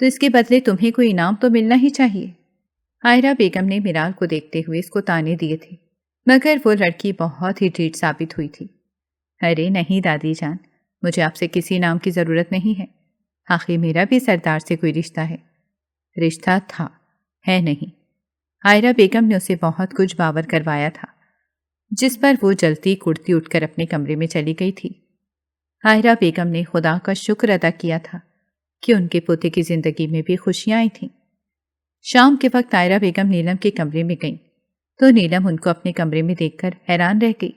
تو اس کے بدلے تمہیں کوئی انعام تو ملنا ہی چاہیے۔ عائرہ بیگم نے میرال کو دیکھتے ہوئے اس کو تانے دیے تھے، مگر وہ لڑکی بہت ہی ڈھیٹ ثابت ہوئی تھی۔ ارے نہیں دادی جان، مجھے آپ سے کسی انعام کی ضرورت نہیں ہے، آخر میرا بھی سردار سے کوئی رشتہ ہے۔ رشتہ تھا، ہے نہیں۔ عائرہ بیگم نے اسے بہت کچھ باور کروایا تھا، جس پر وہ جلتی کڑتی اٹھ کر اپنے کمرے میں چلی گئی تھی۔ عائرہ بیگم نے خدا کا شکر ادا کیا تھا کہ ان کے پوتے کی زندگی میں بھی خوشیاں آئی تھیں۔ شام کے وقت عائرہ بیگم نیلم کے کمرے میں گئیں تو نیلم ان کو اپنے کمرے میں دیکھ کر حیران رہ گئی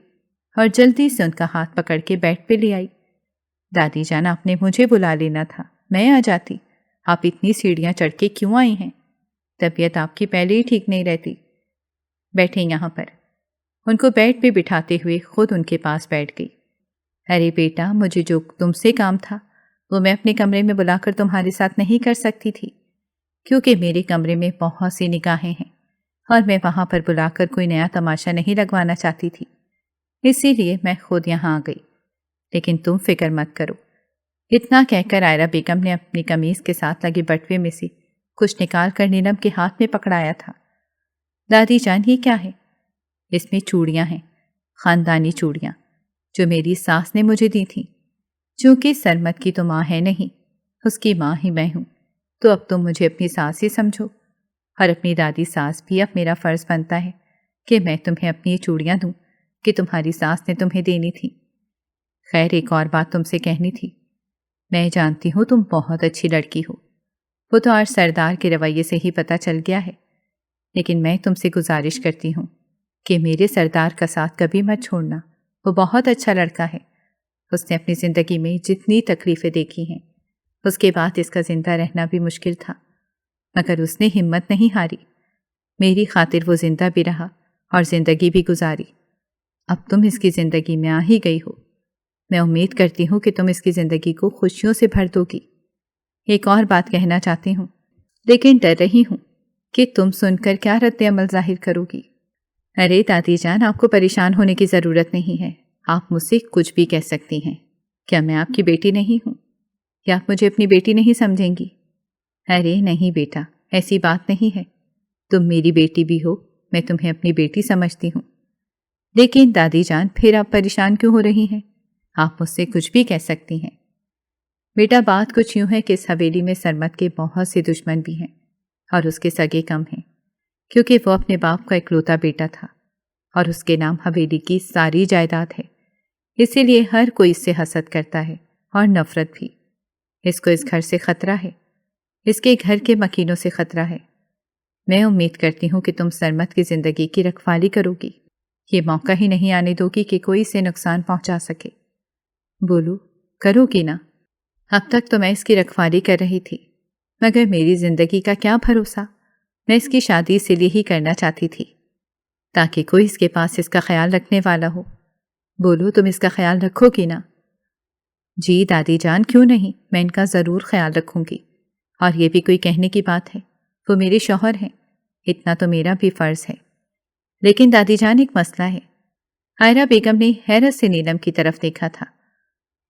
اور جلدی سے ان کا ہاتھ پکڑ کے بیڈ پہ لے آئی۔ دادی جان، آپ نے مجھے بلا لینا تھا، میں آ جاتی، آپ اتنی سیڑھیاں چڑھ کے کیوں آئی ہیں؟ طبیعت آپ کی پہلے ہی ٹھیک نہیں رہتی۔ بیٹھیں یہاں پر۔ ان کو بیڈ پہ بٹھاتے ہوئے خود ان کے پاس بیٹھ گئی۔ ارے بیٹا، مجھے جو تم سے کام تھا وہ میں اپنے کمرے میں بلا کر تمہارے ساتھ نہیں کر سکتی تھی، کیونکہ میرے کمرے میں بہت سی نگاہیں ہیں اور میں وہاں پر بلا کر کوئی نیا تماشا نہیں لگوانا چاہتی تھی، اسی لیے میں خود یہاں آ گئی۔ لیکن تم فکر مت کرو۔ اتنا کہہ کر عائرہ بیگم نے اپنی قمیض کے ساتھ لگے بٹوے میں سے کچھ نکال کر نیلم کے ہاتھ میں پکڑایا تھا۔ دادی جان، یہ کیا ہے؟ اس میں چوڑیاں ہیں، خاندانی چوڑیاں، جو میری ساس نے مجھے دی تھیں۔ چونکہ سرمد کی تو ماں ہے نہیں، اس کی ماں ہی میں ہوں، تو اب تم مجھے اپنی ساس ہی سمجھو، اور اپنی دادی ساس بھی اب میرا فرض بنتا ہے کہ میں تمہیں اپنی یہ چوڑیاں دوں کہ تمہاری ساس نے تمہیں دینی تھی۔ خیر، ایک اور بات تم سے کہنی تھی۔ میں جانتی ہوں تم بہت اچھی لڑکی ہو، وہ تو آج سردار کے رویے سے ہی پتہ چل گیا ہے، لیکن میں تم سے گزارش کرتی ہوں کہ میرے سردار کا ساتھ کبھی مت چھوڑنا۔ وہ بہت اچھا لڑکا ہے۔ اس نے اپنی زندگی میں جتنی تکلیفیں دیکھی ہیں، اس کے بعد اس کا زندہ رہنا بھی مشکل تھا، مگر اس نے ہمت نہیں ہاری۔ میری خاطر وہ زندہ بھی رہا اور زندگی بھی گزاری۔ اب تم اس کی زندگی میں آ ہی گئی ہو، میں امید کرتی ہوں کہ تم اس کی زندگی کو خوشیوں سے بھر دو گی۔ ایک اور بات کہنا چاہتی ہوں، لیکن ڈر رہی ہوں کہ تم سن کر کیا رد عمل ظاہر کرو گی۔ ارے دادی جان، آپ کو پریشان ہونے کی ضرورت نہیں ہے، آپ مجھ سے کچھ بھی کہہ سکتی ہیں۔ کیا میں آپ کی بیٹی نہیں ہوں؟ یا آپ مجھے اپنی بیٹی نہیں سمجھیں گی؟ ارے نہیں بیٹا، ایسی بات نہیں ہے، تم میری بیٹی بھی ہو، میں تمہیں اپنی بیٹی سمجھتی ہوں۔ لیکن دادی جان، پھر آپ پریشان کیوں ہو رہی ہیں؟ آپ مجھ سے کچھ بھی کہہ سکتی ہیں۔ بیٹا بات کچھ یوں ہے کہ اس حویلی میں سرمد کے بہت سے دشمن بھی ہیں اور اس کے سگے کم ہیں، کیونکہ وہ اپنے باپ کا اکلوتا بیٹا تھا اور اس کے نام حویلی کی ساری جائیداد ہے۔ اسی لیے ہر کوئی اس سے حسد کرتا ہے اور نفرت بھی۔ اس کو اس گھر سے خطرہ ہے، اس کے گھر کے مکینوں سے خطرہ ہے۔ میں امید کرتی ہوں کہ تم سرمد کی زندگی کی رکھوالی کرو گی، یہ موقع ہی نہیں آنے دو گی کہ کوئی اسے نقصان پہنچا سکے۔ بولو، کرو گی نا؟ اب تک تو میں اس کی رکھوالی کر رہی تھی، مگر میری زندگی کا کیا بھروسہ؟ میں اس کی شادی اسی لیے ہی کرنا چاہتی تھی تاکہ کوئی اس کے پاس اس کا خیال رکھنے والا ہو۔ بولو، تم اس کا خیال رکھو گی نا؟ جی دادی جان، کیوں نہیں، میں ان کا ضرور خیال رکھوں گی۔ اور یہ بھی کوئی کہنے کی بات ہے، وہ میرے شوہر ہیں، اتنا تو میرا بھی فرض ہے۔ لیکن دادی جان، ایک مسئلہ ہے۔ عائرہ بیگم نے حیرت سے نیلم کی طرف دیکھا تھا۔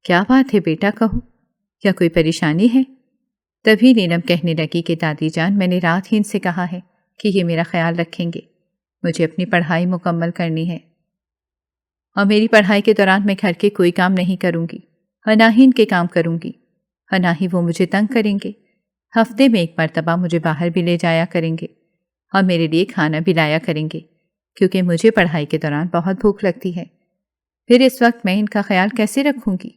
کیا بات ہے بیٹا، کہو، کیا کوئی پریشانی ہے؟ تبھی نیلم کہنے لگی کہ دادی جان، میں نے رات ہی ان سے کہا ہے کہ یہ میرا خیال رکھیں گے، مجھے اپنی پڑھائی مکمل کرنی ہے، اور میری پڑھائی کے دوران میں گھر کے کوئی کام نہیں کروں گی، اور نہ ہی ان کے کام کروں گی، اور نہ ہی وہ مجھے تنگ کریں گے۔ ہفتے میں ایک مرتبہ مجھے باہر بھی لے جایا کریں گے اور میرے لیے کھانا بھی لایا کریں گے، کیونکہ مجھے پڑھائی کے دوران بہت بھوک لگتی ہے۔ پھر اس وقت میں ان کا خیال کیسے رکھوں گی؟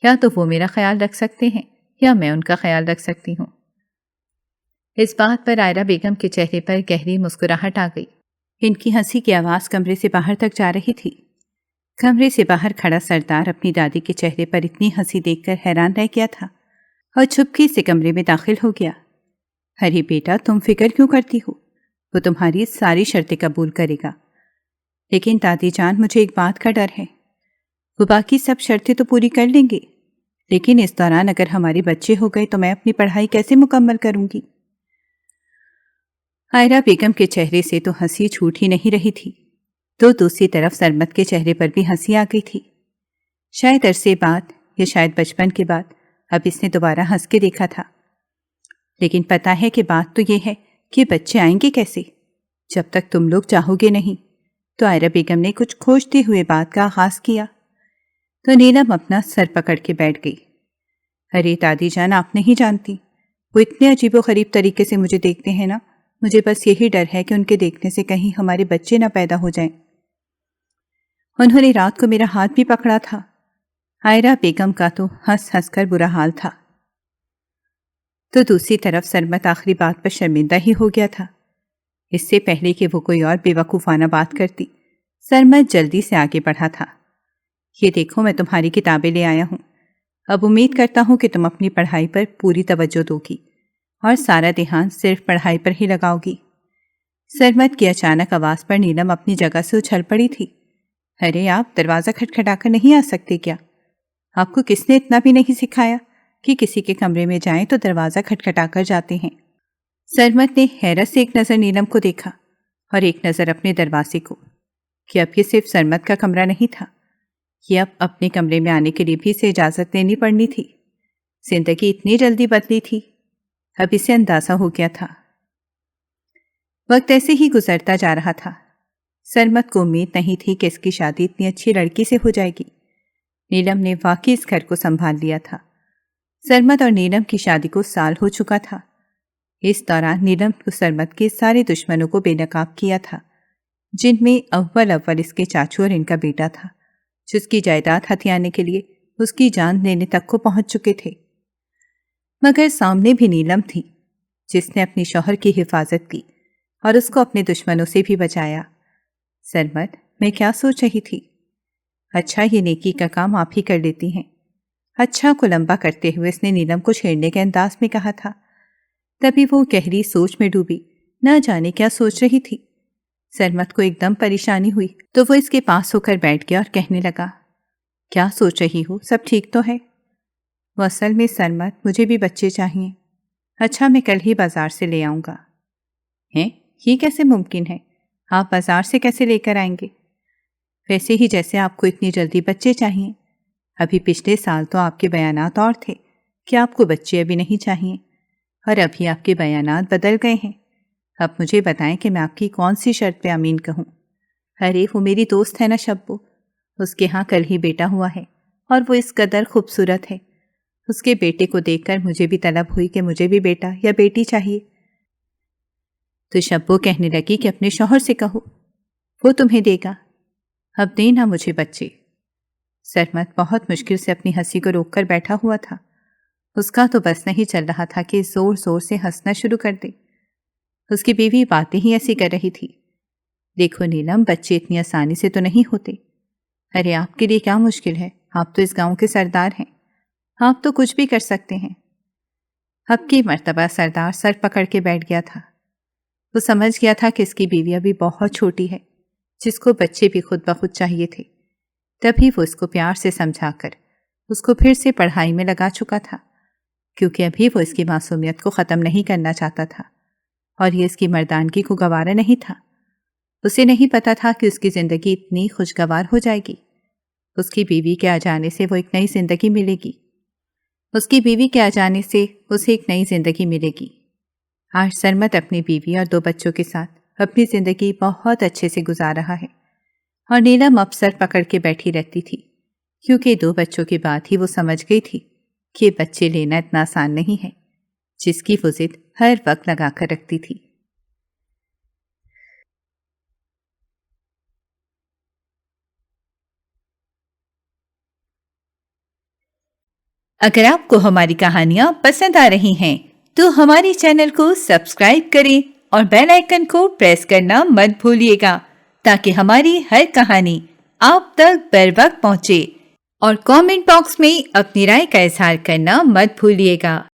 یا تو وہ میرا خیال رکھ سکتے ہیں یا میں ان کا خیال رکھ سکتی ہوں۔ اس بات پر عائرہ بیگم کے چہرے پر گہری مسکراہٹ آ گئی۔ ان کی ہنسی کی آواز کمرے سے باہر تک جا رہی تھی۔ کمرے سے باہر کھڑا سردار اپنی دادی کے چہرے پر اتنی ہنسی دیکھ کر حیران رہ گیا تھا اور چھپکی سے کمرے میں داخل ہو گیا۔ ارے بیٹا، تم فکر کیوں کرتی ہو؟ وہ تمہاری ساری شرطیں قبول کرے گا۔ لیکن دادی جان، مجھے ایک بات کا ڈر ہے۔ وہ باقی سب شرطیں تو پوری کر لیں گے، لیکن اس دوران اگر ہمارے بچے ہو گئے تو میں اپنی پڑھائی کیسے مکمل کروں گی؟ عائرہ بیگم کے چہرے سے تو ہنسی چھوٹ ہی نہیں رہی تھی، تو دوسری طرف سرمد کے چہرے پر بھی ہنسی آ گئی تھی۔ شاید عرصے بعد یا شاید بچپن کے بعد اب اس نے دوبارہ ہنس کے دیکھا تھا۔ لیکن پتہ ہے کہ بات تو یہ ہے کہ بچے آئیں گے کیسے جب تک تم لوگ چاہو گے نہیں؟ تو عائرہ بیگم نے کچھ کھوجتے ہوئے بات کا آغاز کیا تو نیلم اپنا سر پکڑ کے بیٹھ گئی۔ ارے دادی جان، آپ نہیں جانتی، وہ اتنے عجیب و غریب طریقے سے مجھے دیکھتے ہیں نا، مجھے بس یہی ڈر ہے کہ ان کے دیکھنے سے کہیں ہمارے بچے نہ پیدا ہو جائیں۔ انہوں نے رات کو میرا ہاتھ بھی پکڑا تھا۔ عائرہ بیگم کا تو ہنس ہنس کر برا حال تھا، تو دوسری طرف سرمد آخری بات پر شرمندہ ہی ہو گیا تھا۔ اس سے پہلے کہ وہ کوئی اور بے وقوفانہ بات کرتی، سرمد جلدی سے آگے بڑھا تھا۔ یہ دیکھو، میں تمہاری کتابیں لے آیا ہوں، اب امید کرتا ہوں کہ تم اپنی پڑھائی پر پوری توجہ دو گی اور سارا دھیان صرف پڑھائی پر ہی لگاؤ گی۔ سرمد کی اچانک آواز پر نیلم اپنی جگہ سے اچھل پڑی تھی۔ ارے آپ دروازہ کھٹکھٹا کر نہیں آ سکتے کیا؟ آپ کو کس نے اتنا بھی نہیں سکھایا کہ کسی کے کمرے میں جائیں تو دروازہ کھٹکھٹا کر جاتے ہیں؟ سرمد نے حیرت سے ایک نظر نیلم کو دیکھا اور ایک نظر اپنے دروازے کو، کہ اب یہ صرف سرمد کا کمرہ نہیں تھا، یہ اب اپنے کمرے میں آنے کے لیے بھی اسے اجازت لینی پڑنی تھی۔ زندگی اتنی جلدی بدلی تھی، اب اسے اندازہ ہو گیا تھا۔ وقت ایسے ہی گزرتا جا رہا تھا۔ سرمد کو امید نہیں تھی کہ اس کی شادی اتنی اچھی لڑکی سے ہو جائے گی۔ نیلم نے واقعی اس گھر کو سنبھال لیا تھا۔ سرمد اور نیلم کی شادی کو سال ہو چکا تھا۔ اس دوران نیلم کو سرمد کے سارے دشمنوں کو بے نقاب کیا تھا، جن میں اول اس کے چاچو اور ان کا بیٹا تھا، جس کی جائیداد ہتھیانے کے لیے اس کی جان لینے تک کو پہنچ چکے تھے۔ مگر سامنے بھی نیلم تھی جس نے اپنی شوہر کی حفاظت کی اور اس کو اپنے دشمنوں سے بھی بچایا۔ سرمد، میں کیا سوچ رہی تھی؟ اچھا، یہ نیکی کا کام آپ ہی کر لیتی ہیں۔ اچھا کو لمبا کرتے ہوئے اس نے نیلم کو چھیڑنے کے انداز میں کہا تھا۔ تبھی وہ گہری سوچ میں ڈوبی، نہ جانے کیا سوچ رہی تھی۔ سرمد کو ایک دم پریشانی ہوئی تو وہ اس کے پاس ہو کر بیٹھ گیا اور کہنے لگا، کیا سوچ رہی ہو؟ سب ٹھیک تو ہے؟ وہ اصل میں سرمد، مجھے بھی بچے چاہیے۔ اچھا، میں کل ہی بازار سے لے آؤں گا۔ ہیں؟ یہ کیسے ممکن ہے؟ آپ بازار سے کیسے لے کر آئیں گے؟ ویسے ہی جیسے آپ کو اتنی جلدی بچے چاہیے۔ ابھی پچھلے سال تو آپ کے بیانات اور تھے کہ آپ کو بچے ابھی نہیں چاہیے، اور ابھی آپ کے بیانات بدل گئے ہیں۔ اب مجھے بتائیں کہ میں آپ کی کون سی شرط پہ امین کہوں؟ ارے وہ میری دوست ہے نا شبو، اس کے ہاں کل ہی بیٹا ہوا ہے اور وہ اس قدر خوبصورت ہے۔ اس کے بیٹے کو دیکھ کر مجھے بھی طلب ہوئی کہ مجھے بھی بیٹا یا بیٹی چاہیے۔ تو شبو کہنے لگی کہ اپنے شوہر سے کہو، وہ تمہیں دے گا۔ اب دینا مجھے بچے۔ سرمد بہت مشکل سے اپنی ہنسی کو روک کر بیٹھا ہوا تھا۔ اس کا تو بس نہیں چل رہا تھا کہ زور زور سے ہنسنا شروع کر دے۔ اس کی بیوی باتیں ہی ایسی کر رہی تھی، دیکھو نیلم، بچے اتنی آسانی سے تو نہیں ہوتے۔ ارے آپ کے لیے کیا مشکل ہے؟ آپ تو اس گاؤں کے سردار ہیں، آپ تو کچھ بھی کر سکتے ہیں۔ اب کی مرتبہ سردار سر پکڑ کے بیٹھ گیا تھا۔ وہ سمجھ گیا تھا کہ اس کی بیوی ابھی بہت چھوٹی ہے، جس کو بچے بھی خود بخود چاہیے تھے۔ تبھی وہ اس کو پیار سے سمجھا کر اس کو پھر سے پڑھائی میں لگا چکا تھا، کیونکہ ابھی وہ اس کی معصومیت کو ختم نہیں کرنا چاہتا تھا، اور یہ اس کی مردانگی کو گوارا نہیں تھا۔ اسے نہیں پتا تھا کہ اس کی زندگی اتنی خوشگوار ہو جائے گی۔ اس کی بیوی کے آ جانے سے وہ ایک نئی زندگی ملے گی۔ اس کی بیوی کے آ جانے سے اسے ایک نئی زندگی ملے گی۔ آج سرمد اپنی بیوی اور 2 بچوں کے ساتھ اپنی زندگی بہت اچھے سے گزار رہا ہے، اور نیلم اب سر پکڑ کے بیٹھی رہتی تھی، کیونکہ 2 بچوں کے بعد ہی وہ سمجھ گئی تھی کہ بچے لینا اتنا آسان نہیں ہے، جس کی وہ ضد ہر وقت لگا کر رکھتی تھی۔ اگر آپ کو ہماری کہانیاں پسند آ رہی ہیں تو ہمارے چینل کو سبسکرائب کریں اور بیل آئیکن کو پریس کرنا مت بھولیے گا، تاکہ ہماری ہر کہانی آپ تک بر وقت پہنچے، اور کامنٹ باکس میں اپنی رائے کا اظہار کرنا مت بھولیے گا۔